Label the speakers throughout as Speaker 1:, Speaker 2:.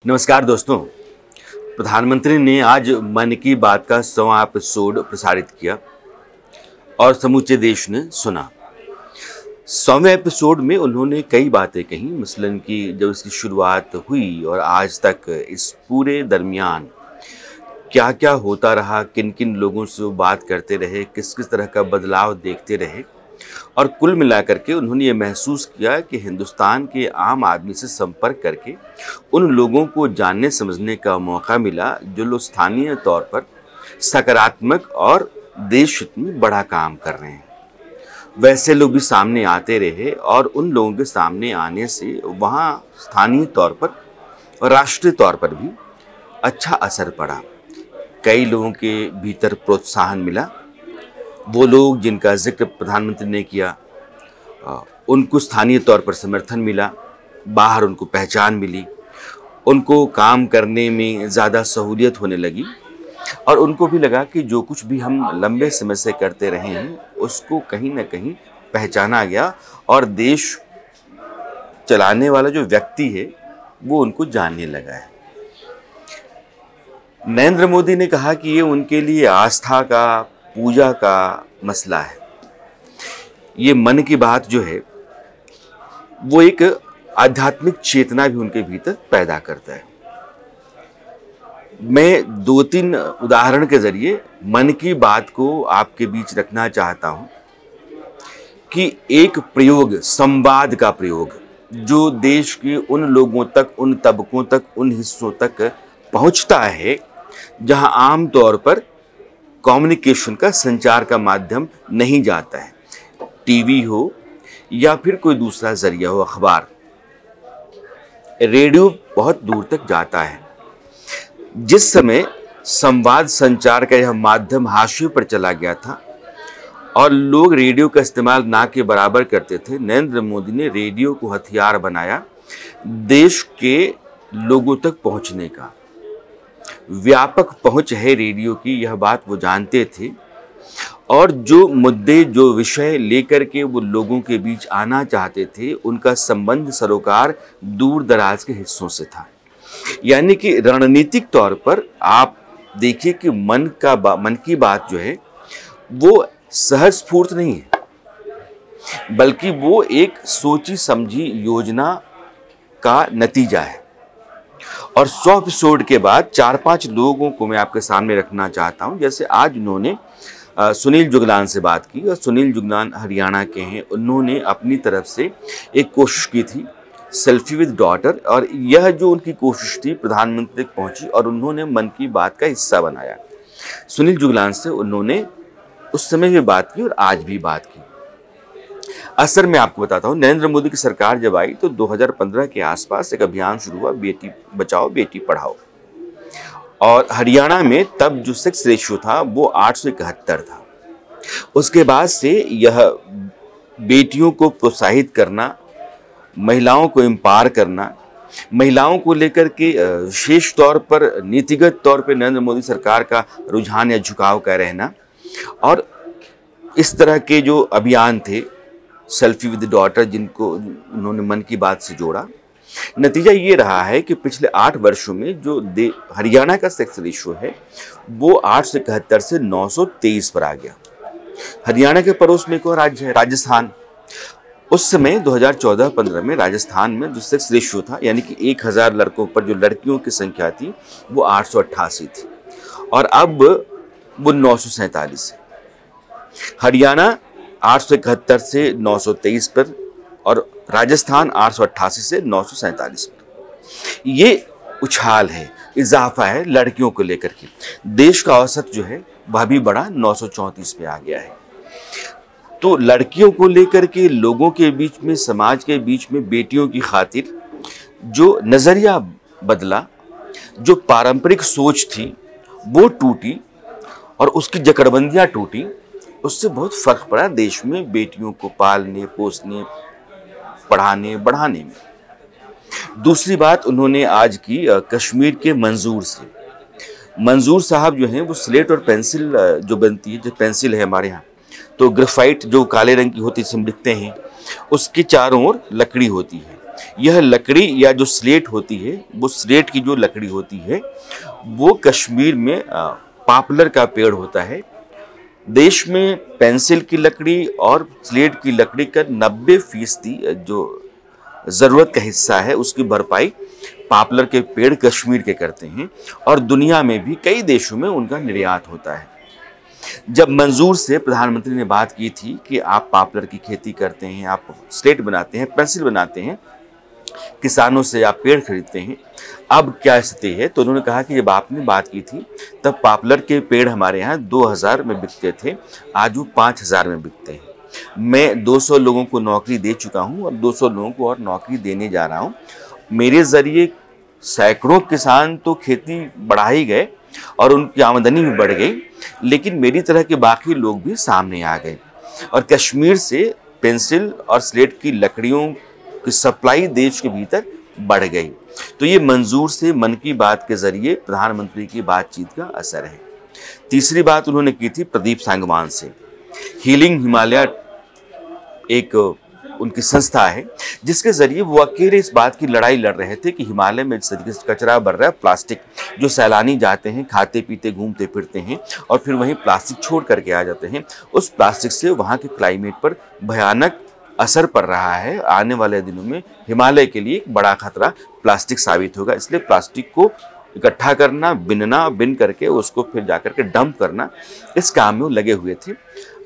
Speaker 1: नमस्कार दोस्तों। प्रधानमंत्री ने आज मन की बात का 100वां एपिसोड प्रसारित किया और समूचे देश ने सुना। 100वें एपिसोड में उन्होंने कई बातें कही, मसलन कि जब इसकी शुरुआत हुई और आज तक इस पूरे दरमियान क्या क्या होता रहा, किन किन लोगों से वो बात करते रहे, किस किस तरह का बदलाव देखते रहे और कुल मिलाकर के उन्होंने ये महसूस किया कि हिंदुस्तान के आम आदमी से संपर्क करके उन लोगों को जानने समझने का मौका मिला जो लोग स्थानीय तौर पर सकारात्मक और देश हित में बड़ा काम कर रहे हैं। वैसे लोग भी सामने आते रहे और उन लोगों के सामने आने से वहाँ स्थानीय तौर पर और राष्ट्रीय तौर पर भी अच्छा असर पड़ा। कई लोगों के भीतर प्रोत्साहन मिला। वो लोग जिनका जिक्र प्रधानमंत्री ने किया उनको स्थानीय तौर पर समर्थन मिला, बाहर उनको पहचान मिली, उनको काम करने में ज़्यादा सहूलियत होने लगी और उनको भी लगा कि जो कुछ भी हम लंबे समय से करते रहे हैं उसको कहीं ना कहीं पहचाना गया और देश चलाने वाला जो व्यक्ति है वो उनको जानने लगा है। नरेंद्र मोदी ने कहा कि ये उनके लिए आस्था का, पूजा का मसला है। ये मन की बात जो है वो एक आध्यात्मिक चेतना भी उनके भीतर पैदा करता है। मैं 2-3 उदाहरण के जरिए मन की बात को आपके बीच रखना चाहता हूं कि एक प्रयोग, संवाद का प्रयोग, जो देश के उन लोगों तक, उन तबकों तक, उन हिस्सों तक पहुंचता है जहां आम तौर पर कम्युनिकेशन का, संचार का माध्यम नहीं जाता है। टीवी हो या फिर कोई दूसरा जरिया हो, अखबार, रेडियो बहुत दूर तक जाता है। जिस समय संवाद संचार का यह माध्यम हाशिए पर चला गया था और लोग रेडियो का इस्तेमाल ना के बराबर करते थे, नरेंद्र मोदी ने रेडियो को हथियार बनाया देश के लोगों तक पहुंचने का। व्यापक पहुंच है रेडियो की, यह बात वो जानते थे और जो मुद्दे, जो विषय लेकर के वो लोगों के बीच आना चाहते थे उनका संबंध सरोकार दूर दराज के हिस्सों से था। यानी कि रणनीतिक तौर पर आप देखिए कि मन की बात जो है वो सहज स्फूर्त नहीं है, बल्कि वो एक सोची समझी योजना का नतीजा है। और 100 एपिसोड के बाद 4-5 लोगों को मैं आपके सामने रखना चाहता हूं। जैसे आज उन्होंने सुनील जुगलान से बात की और सुनील जुगलान हरियाणा के हैं। उन्होंने अपनी तरफ से एक कोशिश की थी, सेल्फी विद डॉटर, और यह जो उनकी कोशिश थी प्रधानमंत्री तक पहुंची और उन्होंने मन की बात का हिस्सा बनाया। सुनील जुगलान से उन्होंने उस समय भी बात की और आज भी बात की। असर मैं आपको बताता हूँ, नरेंद्र मोदी की सरकार जब आई तो 2015 के आसपास एक अभियान शुरू हुआ, बेटी बचाओ बेटी पढ़ाओ, और हरियाणा में तब जो सेक्स रेशियो था वो 871 था। उसके बाद से यह बेटियों को प्रोत्साहित करना, महिलाओं को एम्पावर करना, महिलाओं को लेकर के विशेष तौर पर नीतिगत तौर पर नरेंद्र मोदी सरकार का रुझान या झुकाव का रहना, और इस तरह के जो अभियान थे सेल्फी विद डॉटर जिनको उन्होंने मन की बात से जोड़ा, नतीजा ये रहा है कि पिछले 8 वर्षों में जो हरियाणा का सेक्स रेशियो है वो 871 से 923 पर आ गया। हरियाणा के पड़ोस में एक और राज्य है राजस्थान। उस समय 2014-15 में राजस्थान में जो सेक्स रेशियो था, यानी कि 1000 लड़कों पर जो लड़कियों की संख्या थी वो 888 थी और अब वो 947 है। हरियाणा 871 से 923 पर और राजस्थान 888 से 947 पर। ये उछाल है, इजाफा है लड़कियों को लेकर के। देश का औसत जो है वह भी बढ़ा, 934 पे आ गया है। तो लड़कियों को लेकर के लोगों के बीच में, समाज के बीच में बेटियों की खातिर जो नज़रिया बदला, जो पारंपरिक सोच थी वो टूटी और उसकी जकड़बंदियाँ टूटी, उससे बहुत फर्क पड़ा देश में बेटियों को पालने, पोसने, पढ़ाने, बढ़ाने में। दूसरी बात उन्होंने आज की कश्मीर के मंजूर से। मंजूर साहब जो हैं वो स्लेट और पेंसिल जो बनती है, जो पेंसिल है हमारे यहाँ, तो ग्रेफाइट जो काले रंग की होती है, जिसे हम लिखते हैं, उसके चारों ओर लकड़ी होती है। यह लकड़ी या जो स्लेट होती है, वो स्लेट की जो लकड़ी होती है वो कश्मीर में पॉपुलर का पेड़ होता है। देश में पेंसिल की लकड़ी और स्लेट की लकड़ी का 90% जो ज़रूरत का हिस्सा है उसकी भरपाई पॉपुलर के पेड़ कश्मीर के करते हैं और दुनिया में भी कई देशों में उनका निर्यात होता है। जब मंजूर से प्रधानमंत्री ने बात की थी कि आप पॉपुलर की खेती करते हैं, आप स्लेट बनाते हैं, पेंसिल बनाते हैं, किसानों से आप पेड़ खरीदते हैं, अब क्या स्थिति है, तो उन्होंने कहा कि जब आपने बात की थी तब पॉपुलर के पेड़ हमारे यहाँ 2000 में बिकते थे, आज वो 5000 में बिकते हैं। मैं 200 लोगों को नौकरी दे चुका हूँ और 200 लोगों को और नौकरी देने जा रहा हूँ। मेरे ज़रिए सैकड़ों किसान तो खेती बढ़ा ही गए और उनकी आमदनी भी बढ़ गई, लेकिन मेरी तरह के बाकी लोग भी सामने आ गए और कश्मीर से पेंसिल और स्लेट की लकड़ियों की सप्लाई देश के भीतर बढ़ गई। तो ये मंजूर से मन की बात के जरिए प्रधानमंत्री की बातचीत का असर है। तीसरी बात उन्होंने की थी प्रदीप सांगवान से। हीलिंग हिमालय एक उनकी संस्था है जिसके जरिए वो अकेले इस बात की लड़ाई लड़ रहे थे कि हिमालय में जिस तरीके से कचरा बढ़ रहा है, प्लास्टिक, जो सैलानी जाते हैं, खाते पीते घूमते फिरते हैं और फिर वहीं प्लास्टिक छोड़ करके आ जाते हैं, उस प्लास्टिक से वहाँ के क्लाइमेट पर भयानक असर पड़ रहा है। आने वाले दिनों में हिमालय के लिए एक बड़ा खतरा प्लास्टिक साबित होगा। इसलिए प्लास्टिक को इकट्ठा करना, बिनना, बिन करके उसको फिर जाकर के डंप करना, इस काम में वो लगे हुए थे।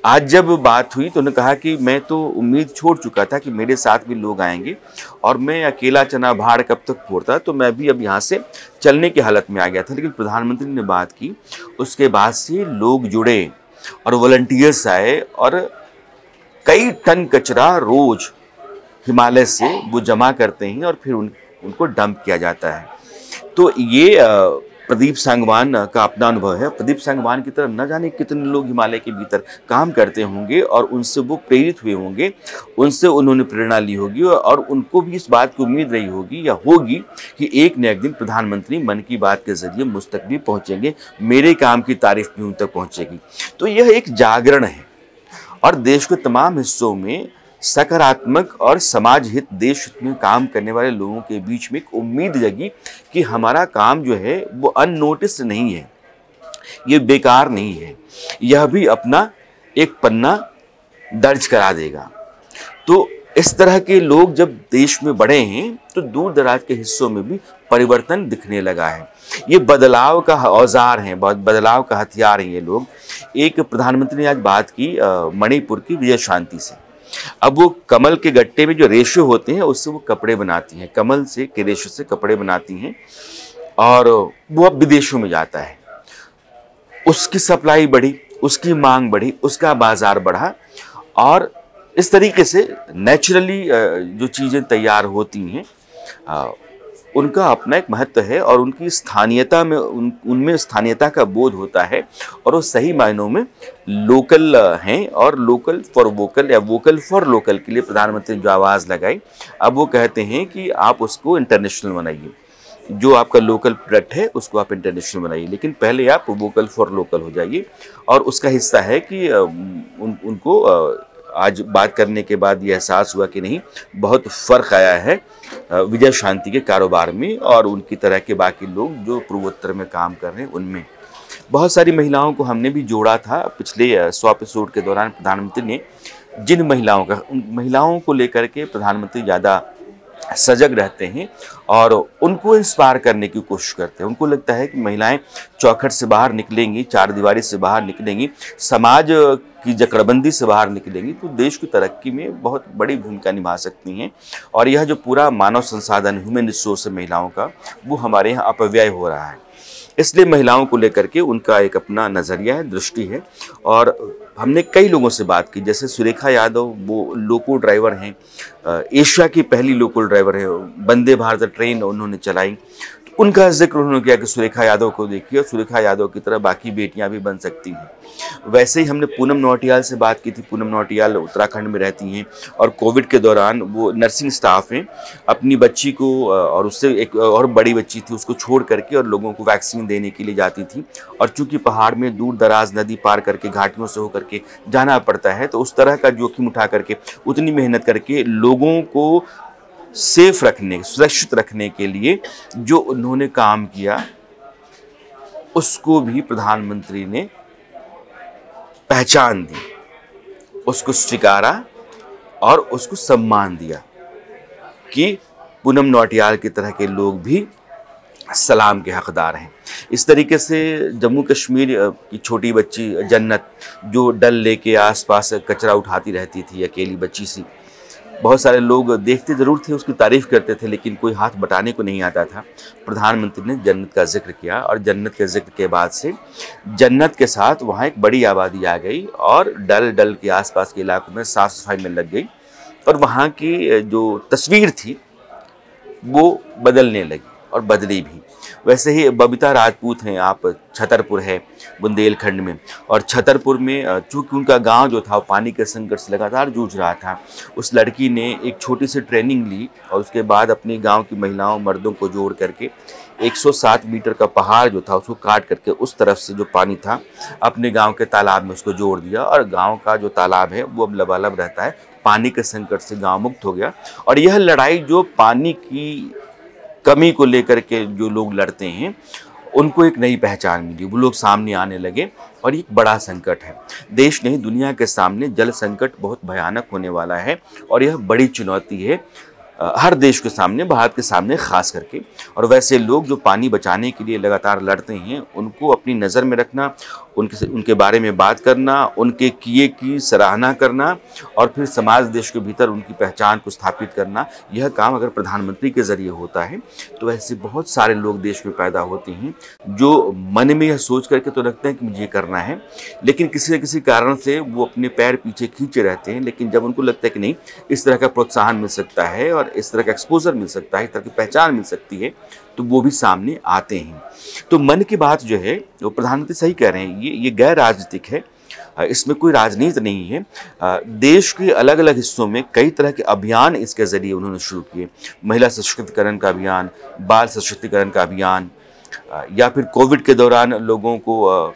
Speaker 1: आज जब बात हुई तो उन्होंने कहा कि मैं तो उम्मीद छोड़ चुका था कि मेरे साथ भी लोग आएंगे और मैं अकेला चना भाड़ कब तक फोड़ता, तो मैं भी अब यहाँ से चलने की हालत में आ गया था। लेकिन प्रधानमंत्री ने बात की, उसके बाद से लोग जुड़े और वॉलंटियर्स आए और कई टन कचरा रोज हिमालय से वो जमा करते हैं और फिर उनको डंप किया जाता है। तो ये प्रदीप सांगवान का अपना अनुभव है। प्रदीप सांगवान की तरह न जाने कितने लोग हिमालय के भीतर काम करते होंगे और उनसे वो प्रेरित हुए होंगे, उनसे उन्होंने प्रेरणा ली होगी और उनको भी इस बात की उम्मीद रही होगी या होगी कि एक न एक दिन प्रधानमंत्री मन की बात के जरिए मुझ तक भी पहुँचेंगे, मेरे काम की तारीफ भी उन तक पहुँचेगी। तो यह एक जागरण है और देश के तमाम हिस्सों में सकारात्मक और समाज हित देश में काम करने वाले लोगों के बीच में एक उम्मीद जगी कि हमारा काम जो है वो अननोटिस नहीं है, ये बेकार नहीं है, यह भी अपना एक पन्ना दर्ज करा देगा। तो इस तरह के लोग जब देश में बढ़े हैं तो दूर दराज के हिस्सों में भी परिवर्तन दिखने लगा है। ये बदलाव का औजार हैं, बदलाव का हथियार हैं ये लोग। एक प्रधानमंत्री ने आज बात की मणिपुर की विजय शांति से। अब वो कमल के गट्टे में जो रेशे होते हैं उससे वो कपड़े बनाती हैं, कमल से के रेशे से कपड़े बनाती हैं और वो अब विदेशों में जाता है। उसकी सप्लाई बढ़ी, उसकी मांग बढ़ी, उसका बाजार बढ़ा और इस तरीके से नेचुरली जो चीज़ें तैयार होती हैं उनका अपना एक महत्व है और उनकी स्थानीयता में उनमें स्थानीयता का बोध होता है और वो सही मायनों में लोकल हैं। और लोकल फॉर वोकल या वोकल फॉर लोकल के लिए प्रधानमंत्री ने जो आवाज़ लगाई, अब वो कहते हैं कि आप उसको इंटरनेशनल बनाइए, जो आपका लोकल प्रोडक्ट है उसको आप इंटरनेशनल बनाइए, लेकिन पहले आप वोकल फॉर लोकल हो जाइए। और उसका हिस्सा है कि उनको आज बात करने के बाद ये एहसास हुआ कि नहीं, बहुत फ़र्क आया है विजय शांति के कारोबार में और उनकी तरह के बाकी लोग जो पूर्वोत्तर में काम कर रहे हैं उनमें। बहुत सारी महिलाओं को हमने भी जोड़ा था पिछले 100 एपिसोड के दौरान। प्रधानमंत्री ने जिन महिलाओं का, उन महिलाओं को लेकर के प्रधानमंत्री ज़्यादा सजग रहते हैं और उनको इंस्पायर करने की कोशिश करते हैं। उनको लगता है कि महिलाएं चौखट से बाहर निकलेंगी, चार दीवारी से बाहर निकलेंगी, समाज की जकड़बंदी से बाहर निकलेंगी तो देश की तरक्की में बहुत बड़ी भूमिका निभा सकती हैं। और यह जो पूरा मानव संसाधन, ह्यूमन रिसोर्स है महिलाओं का, वो हमारे यहाँ अपव्यय हो रहा है। इसलिए महिलाओं को लेकर के उनका एक अपना नज़रिया है, दृष्टि है। और हमने कई लोगों से बात की, जैसे सुरेखा यादव, वो लोको ड्राइवर हैं, एशिया की पहली लोकल ड्राइवर है, वंदे भारत ट्रेन उन्होंने चलाई। तो उनका जिक्र उन्होंने किया कि सुरेखा यादव को देखिए और सुरेखा यादव की तरह बाकी बेटियां भी बन सकती हैं। वैसे ही हमने पूनम नौटियाल से बात की थी। पूनम नौटियाल उत्तराखंड में रहती हैं और कोविड के दौरान वो नर्सिंग स्टाफ हैं। अपनी बच्ची को और उससे एक और बड़ी बच्ची थी उसको छोड़ करके और लोगों को वैक्सीन देने के लिए जाती थी। और चूंकि पहाड़ में दूर दराज नदी पार करके घाटियों से होकर के जाना पड़ता है तो उस तरह का जोखिम उठा करके, उतनी मेहनत करके लोगों को सेफ रखने, सुरक्षित रखने के लिए जो उन्होंने काम किया, उसको भी प्रधानमंत्री ने पहचान दी, उसको स्वीकारा और उसको सम्मान दिया कि पूनम नौटियाल की तरह के लोग भी सलाम के हकदार हैं। इस तरीके से जम्मू कश्मीर की छोटी बच्ची जन्नत, जो डल लेक के आसपास कचरा उठाती रहती थी, अकेली बच्ची सी, बहुत सारे लोग देखते ज़रूर थे, उसकी तारीफ़ करते थे, लेकिन कोई हाथ बटाने को नहीं आता था। प्रधानमंत्री ने जन्नत का जिक्र किया और जन्नत के जिक्र के बाद से जन्नत के साथ वहाँ एक बड़ी आबादी आ गई और डल के आसपास के इलाकों में साफ़ सफाई में लग गई और वहाँ की जो तस्वीर थी वो बदलने लगी और बदली भी। वैसे ही बबीता राजपूत हैं, आप छतरपुर है बुंदेलखंड में, और छतरपुर में चूँकि उनका गांव जो था वो पानी के संकट से लगातार जूझ रहा था, उस लड़की ने एक छोटी सी ट्रेनिंग ली और उसके बाद अपने गांव की महिलाओं मर्दों को जोड़ करके 107 मीटर का पहाड़ जो था उसको काट करके उस तरफ से जो पानी था अपने गाँव के तालाब में उसको जोड़ दिया और गाँव का जो तालाब है वो अब लबालब रहता है। पानी के संकट से गाँव मुक्त हो गया। और यह लड़ाई जो पानी की कमी को लेकर के जो लोग लड़ते हैं, उनको एक नई पहचान मिली, वो लोग सामने आने लगे और एक बड़ा संकट है। देश नहीं, दुनिया के सामने जल संकट बहुत भयानक होने वाला है और यह बड़ी चुनौती है हर देश के सामने, भारत के सामने खास करके। और वैसे लोग जो पानी बचाने के लिए लगातार लड़ते हैं, उनको अपनी नज़र में रखना, उनके बारे में बात करना, उनके किए की सराहना करना और फिर समाज देश के भीतर उनकी पहचान को स्थापित करना, यह काम अगर प्रधानमंत्री के ज़रिए होता है तो ऐसे बहुत सारे लोग देश में पैदा होते हैं जो मन में यह सोच करके तो रखते हैं कि मुझे करना है, लेकिन किसी न किसी कारण से वो अपने पैर पीछे खींचे रहते हैं। लेकिन जब उनको लगता है कि नहीं, इस तरह का प्रोत्साहन मिल सकता है और इस तरह का एक्सपोजर मिल सकता है, इस तरह की पहचान मिल सकती है, तो वो भी सामने आते हैं। तो मन की बात जो है वो प्रधानमंत्री सही कह रहे हैं, ये गैर राजनीतिक है, इसमें कोई राजनीति नहीं है। देश के अलग अलग हिस्सों में कई तरह के अभियान इसके ज़रिए उन्होंने शुरू किए। महिला सशक्तिकरण का अभियान, बाल सशक्तिकरण का अभियान, या फिर कोविड के दौरान लोगों को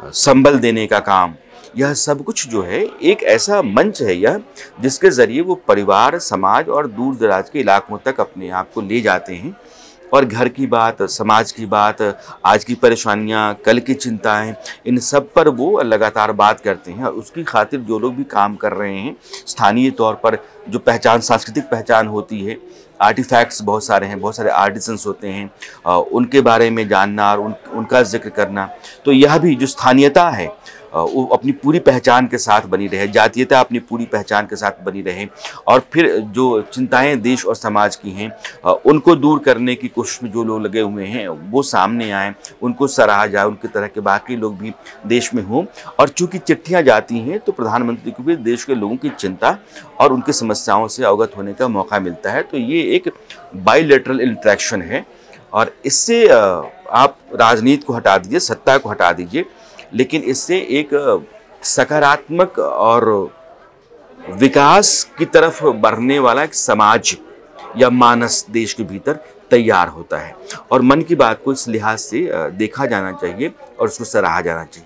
Speaker 1: संबल देने का काम, यह सब कुछ जो है एक ऐसा मंच है यह जिसके ज़रिए वो परिवार, समाज और दूर दराज के इलाकों तक अपने आप को ले जाते हैं और घर की बात, समाज की बात, आज की परेशानियां, कल की चिंताएं, इन सब पर वो लगातार बात करते हैं। और उसकी खातिर जो लोग भी काम कर रहे हैं, स्थानीय तौर पर जो पहचान, सांस्कृतिक पहचान होती है, आर्टिफैक्ट्स बहुत सारे हैं, बहुत सारे आर्टिसंस होते हैं, उनके बारे में जानना और उनका जिक्र करना, तो यह भी जो स्थानीयता है वो अपनी पूरी पहचान के साथ बनी रहे, जातीयता अपनी पूरी पहचान के साथ बनी रहे और फिर जो चिंताएं देश और समाज की हैं उनको दूर करने की कोशिश में जो लोग लगे हुए हैं वो सामने आएँ, उनको सराहा जाए, उनकी तरह के बाकी लोग भी देश में हों। और चूँकि चिट्ठियाँ जाती हैं तो प्रधानमंत्री को भी देश के लोगों की चिंता और उनकी समस्याओं से अवगत होने का मौका मिलता है। तो ये एक बाइलेटरल इंटरेक्शन है और इससे आप राजनीति को हटा दीजिए, सत्ता को हटा दीजिए, लेकिन इससे एक सकारात्मक और विकास की तरफ बढ़ने वाला एक समाज या मानस देश के भीतर तैयार होता है। और मन की बात को इस लिहाज से देखा जाना चाहिए और उसको सराहा जाना चाहिए।